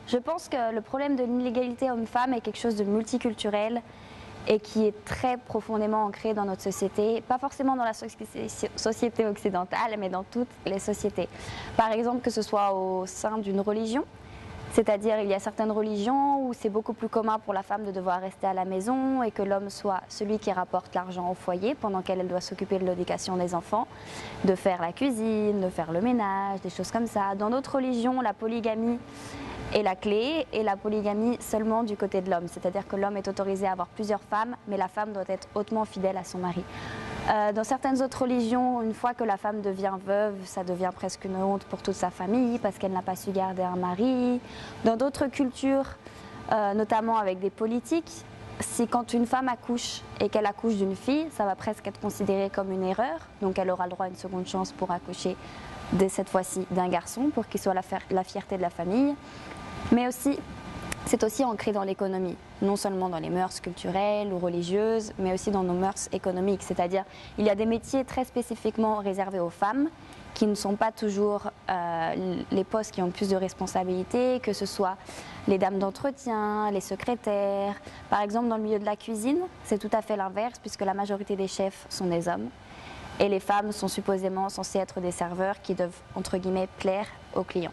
Je pense que le problème de l'inégalité homme-femme est quelque chose de multiculturel et qui est très profondément ancré dans notre société, pas forcément dans la société occidentale, mais dans toutes les sociétés. Par exemple, que ce soit au sein d'une religion, c'est-à-dire il y a certaines religions où c'est beaucoup plus commun pour la femme de devoir rester à la maison et que l'homme soit celui qui rapporte l'argent au foyer pendant qu'elle doit s'occuper de l'éducation des enfants, de faire la cuisine, de faire le ménage, des choses comme ça. Dans d'autres religions, la polygamie est la clé et la polygamie seulement du côté de l'homme, c'est-à-dire que l'homme est autorisé à avoir plusieurs femmes, mais la femme doit être hautement fidèle à son mari. Dans certaines autres religions, une fois que la femme devient veuve, ça devient presque une honte pour toute sa famille parce qu'elle n'a pas su garder un mari. Dans d'autres cultures, notamment avec des politiques, si quand une femme accouche et qu'elle accouche d'une fille, ça va presque être considéré comme une erreur, donc elle aura le droit à une seconde chance pour accoucher dès cette fois-ci d'un garçon pour qu'il soit la fierté de la famille. Mais aussi, c'est aussi ancré dans l'économie, non seulement dans les mœurs culturelles ou religieuses, mais aussi dans nos mœurs économiques. C'est-à-dire, il y a des métiers très spécifiquement réservés aux femmes qui ne sont pas toujours les postes qui ont le plus de responsabilités, que ce soit les dames d'entretien, les secrétaires. Par exemple, dans le milieu de la cuisine, c'est tout à fait l'inverse puisque la majorité des chefs sont des hommes. Et les femmes sont supposément censées être des serveurs qui doivent, entre guillemets, plaire aux clients.